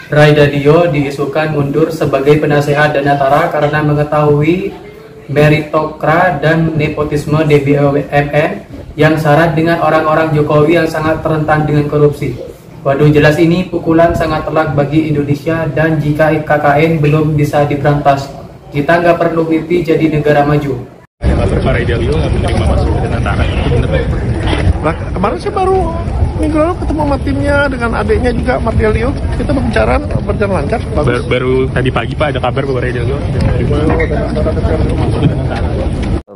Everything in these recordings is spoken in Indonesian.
Ray Dalio diisukan mundur sebagai penasehat Danantara karena mengetahui meritokra dan nepotisme di BUMN yang syarat dengan orang-orang Jokowi yang sangat rentan dengan korupsi. Waduh, jelas ini pukulan sangat telak bagi Indonesia, dan jika KKN belum bisa diberantas, kita nggak perlu mimpi jadi negara maju. Pak Ray Dalio nggak menerima masuk ke Danantara, itu benar Pak? Nah, kemarin saya baru minggu lalu ketemu sama timnya dengan adiknya juga, Mas Dalio. Kita berjalan lancar. Baru tadi pagi Pak ada kabar Pak Ray Dalio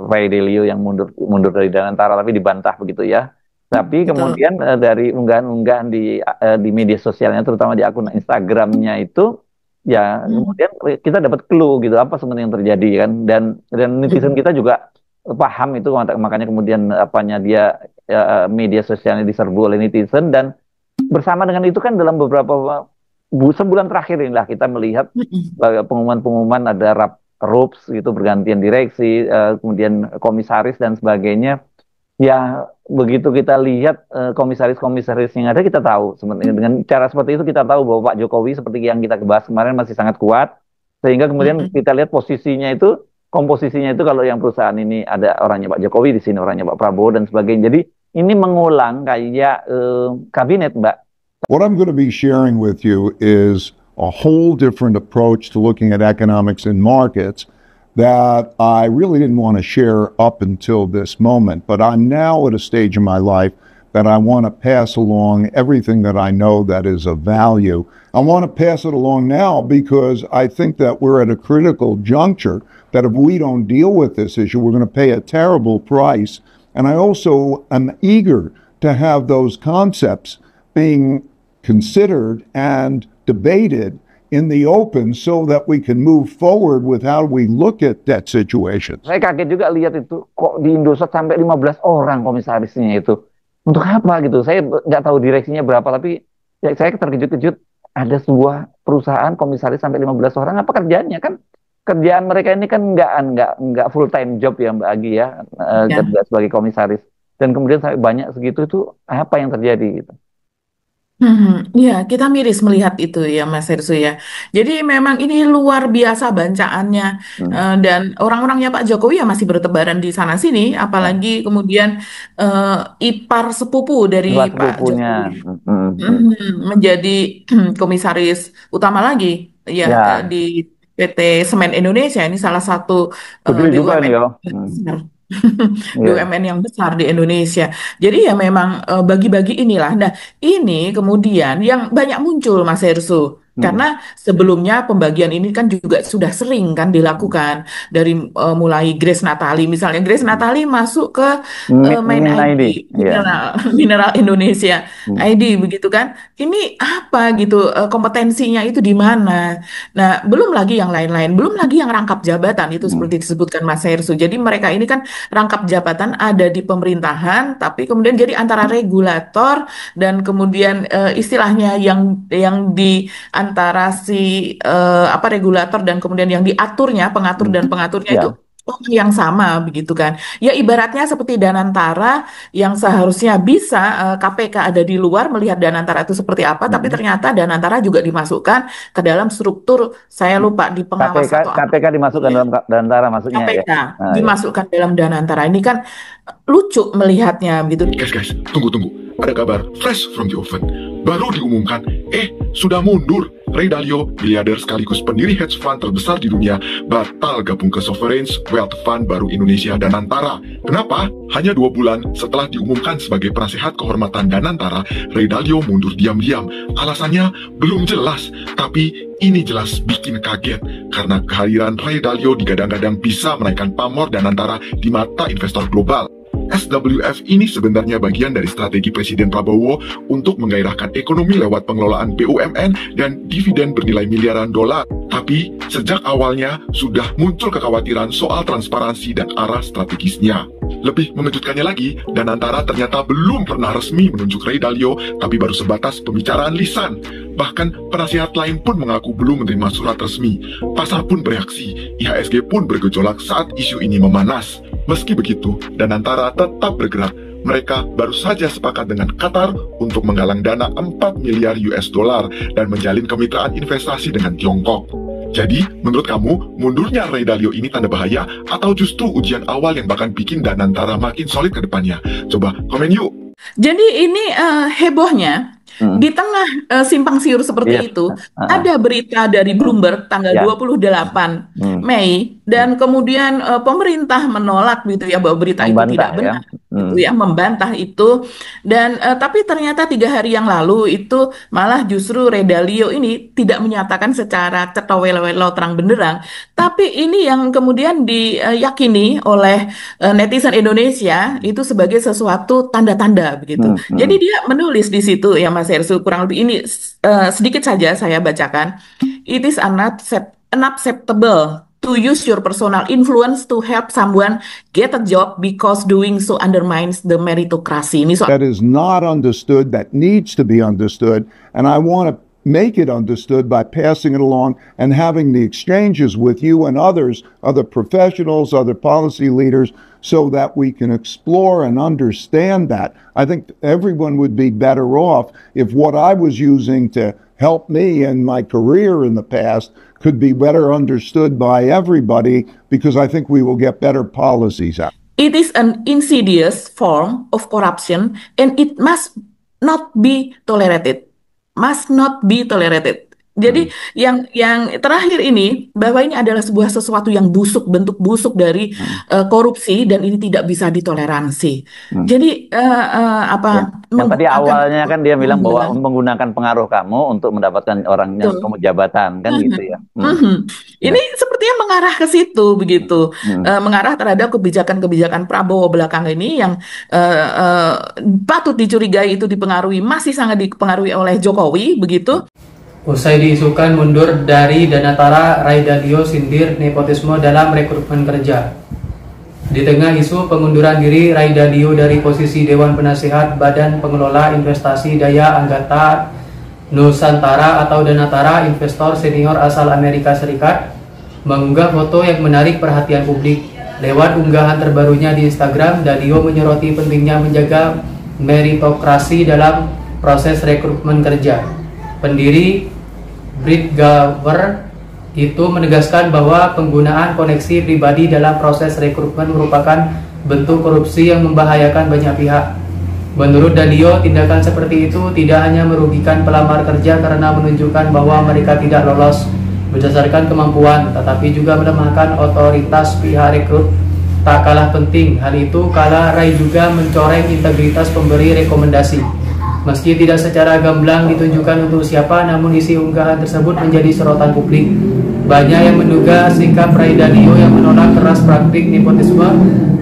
Ray Dalio yang mundur dari Danantara, tapi dibantah begitu ya. Tapi kemudian dari unggahan-unggahan di media sosialnya, terutama di akun Instagramnya itu, ya kemudian kita dapat clue gitu apa sebenarnya yang terjadi kan, dan netizen kita juga paham itu, makanya kemudian media sosialnya diserbu oleh netizen. Dan bersama dengan itu kan dalam beberapa sebulan terakhir inilah kita melihat pengumuman ada RUPS gitu, bergantian direksi, kemudian komisaris dan sebagainya. Ya begitu kita lihat komisaris-komisaris yang ada, kita tahu sebenarnya dengan cara seperti itu kita tahu bahwa Pak Jokowi seperti yang kita bahas kemarin masih sangat kuat, sehingga kemudian kita lihat komposisinya itu kalau yang perusahaan ini ada orangnya Pak Jokowi, di sini orangnya Pak Prabowo dan sebagainya. Jadi ini mengulang kayak kabinet, Mbak. What I'm going to be sharing with you is a whole different approach to looking at economics and markets that I really didn't want to share up until this moment. But I'm now at a stage in my life that I want to pass along everything that I know that is of value. I want to pass it along now because I think that we're at a critical juncture that if we don't deal with this issue, we're going to pay a terrible price. And I also am eager to have those concepts being considered and debated in the open so that we can move forward with how we look at that situation. Saya kaget juga lihat itu, kok di Indosat sampai 15 orang komisarisnya itu. Untuk apa gitu? Saya nggak tahu direksinya berapa, tapi ya saya terkejut-kejut ada sebuah perusahaan komisaris sampai 15 orang. Apa kerjaannya? Kan kerjaan mereka ini kan nggak full time job ya Mbak Agi ya, kerja sebagai komisaris. Dan kemudian sampai banyak segitu, itu apa yang terjadi gitu. Ya, kita miris melihat itu ya Mas Hersu ya. Jadi memang ini luar biasa bancaannya, dan orang-orangnya Pak Jokowi ya masih bertebaran di sana sini, apalagi kemudian ipar sepupu dari Pak Jokowi menjadi komisaris utama lagi ya di PT Semen Indonesia. Ini salah satu juga nih ya. BUMN yang besar di Indonesia. Jadi ya memang bagi-bagi inilah. Nah, ini kemudian yang banyak muncul Mas Hersu. Karena sebelumnya pembagian ini kan juga sudah sering kan dilakukan dari mulai Grace Natali, misalnya Grace Natali masuk ke main ID, Mineral Indonesia ID begitu kan. Ini apa gitu, kompetensinya itu di mana? Nah, belum lagi yang lain-lain, belum lagi yang rangkap jabatan itu seperti disebutkan Mas Hersu. Jadi mereka ini kan rangkap jabatan ada di pemerintahan, tapi kemudian jadi antara regulator dan kemudian istilahnya yang di antara si regulator dan kemudian yang diaturnya, pengatur dan pengaturnya itu yang sama begitu kan. Ya ibaratnya seperti Danantara yang seharusnya bisa KPK ada di luar melihat Danantara itu seperti apa, tapi ternyata Danantara juga dimasukkan ke dalam struktur, saya lupa di pengawas atau KPK dimasukkan dalam Danantara maksudnya KPK ya. dimasukkan dalam Danantara. Ini kan lucu melihatnya gitu. Guys, tunggu. Ada kabar fresh from the oven. Baru diumumkan, sudah mundur. Ray Dalio, miliarder sekaligus pendiri hedge fund terbesar di dunia, batal gabung ke Sovereign Wealth Fund baru Indonesia Danantara. Kenapa? Hanya 2 bulan setelah diumumkan sebagai penasehat kehormatan Danantara, Ray Dalio mundur diam-diam. Alasannya belum jelas, tapi ini jelas bikin kaget karena kehadiran Ray Dalio digadang-gadang bisa menaikkan pamor Danantara di mata investor global. SWF ini sebenarnya bagian dari strategi Presiden Prabowo untuk menggairahkan ekonomi lewat pengelolaan BUMN dan dividen bernilai miliaran dolar. Tapi sejak awalnya sudah muncul kekhawatiran soal transparansi dan arah strategisnya. Lebih mengejutkannya lagi, Danantara ternyata belum pernah resmi menunjuk Ray Dalio, tapi baru sebatas pembicaraan lisan. Bahkan penasihat lain pun mengaku belum menerima surat resmi. Pasar pun bereaksi, IHSG pun bergejolak saat isu ini memanas. Meski begitu, Danantara tetap bergerak mereka baru saja sepakat dengan Qatar untuk menggalang dana 4 miliar US dollar dan menjalin kemitraan investasi dengan Tiongkok. Jadi, menurut kamu, mundurnya Ray Dalio ini tanda bahaya atau justru ujian awal yang bahkan bikin Danantara makin solid ke depannya? Coba komen yuk! Jadi ini hebohnya di tengah simpang siur seperti itu ada berita dari Bloomberg tanggal 28 Mei dan kemudian pemerintah menolak gitu ya bahwa berita itu tidak benar gitu ya, membantah itu dan tapi ternyata 3 hari yang lalu itu malah justru Ray Dalio ini tidak menyatakan secara cetowelo-welo terang benderang, tapi ini yang kemudian diyakini oleh netizen Indonesia itu sebagai sesuatu tanda-tanda begitu. Jadi dia menulis di situ ya Mas Hersu, kurang lebih ini sedikit saja saya bacakan. It is unacceptable to use your personal influence to help someone get a job because doing so undermines the meritocracy. Ini That is not understood, that needs to be understood, and I want to make it understood by passing it along and having the exchanges with you and others, other professionals, other policy leaders, so that we can explore and understand that. I think everyone would be better off if what I was using to help me in my career in the past could be better understood by everybody, because I think we will get better policies out. It is an insidious form of corruption and it must not be tolerated. Must not be tolerated. Jadi yang terakhir ini bahwa ini adalah sebuah sesuatu yang busuk, bentuk busuk dari korupsi dan ini tidak bisa ditoleransi. Jadi yang tadi awalnya kan dia bilang bahwa menggunakan pengaruh kamu untuk mendapatkan orangnya kamu jabatan kan gitu ya. Ini sepertinya mengarah ke situ begitu, mengarah terhadap kebijakan-kebijakan Prabowo belakang ini yang patut dicurigai itu masih sangat dipengaruhi oleh Jokowi begitu. Usai diisukan mundur dari Danantara, Ray Dalio sindir nepotisme dalam rekrutmen kerja. Di tengah isu pengunduran diri Ray Dalio dari posisi Dewan Penasehat Badan Pengelola Investasi Daya Anggota Nusantara atau Danantara, investor senior asal Amerika Serikat, mengunggah foto yang menarik perhatian publik. Lewat unggahan terbarunya di Instagram, Dalio menyoroti pentingnya menjaga meritokrasi dalam proses rekrutmen kerja. Pendiri Bridgewater itu menegaskan bahwa penggunaan koneksi pribadi dalam proses rekrutmen merupakan bentuk korupsi yang membahayakan banyak pihak. Menurut Dalio, tindakan seperti itu tidak hanya merugikan pelamar kerja karena menunjukkan bahwa mereka tidak lolos berdasarkan kemampuan, tetapi juga melemahkan otoritas pihak rekrut. Tak kalah penting, hal itu kala Ray juga mencoreng integritas pemberi rekomendasi. Meski tidak secara gamblang ditunjukkan untuk siapa, namun isi unggahan tersebut menjadi sorotan publik. Banyak yang menduga sikap Ray Dalio yang menolak keras praktik nepotisme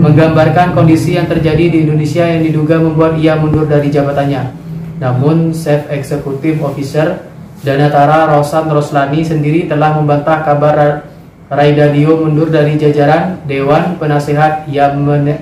menggambarkan kondisi yang terjadi di Indonesia yang diduga membuat ia mundur dari jabatannya. Namun, Chief Executive Officer Danantara Rosan Roslani sendiri telah membantah kabar Ray Dalio mundur dari jajaran Dewan Penasehat. Ia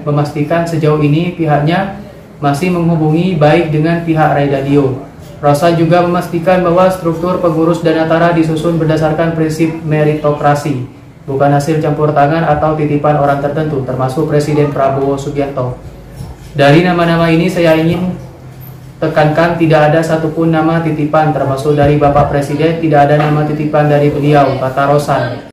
memastikan sejauh ini pihaknya masih menghubungi baik dengan pihak Ray Dalio. Rosa juga memastikan bahwa struktur pengurus Danantara disusun berdasarkan prinsip meritokrasi, bukan hasil campur tangan atau titipan orang tertentu, termasuk Presiden Prabowo Subianto. Dari nama-nama ini saya ingin tekankan tidak ada satupun nama titipan, termasuk dari Bapak Presiden tidak ada nama titipan dari beliau, kata Rosan.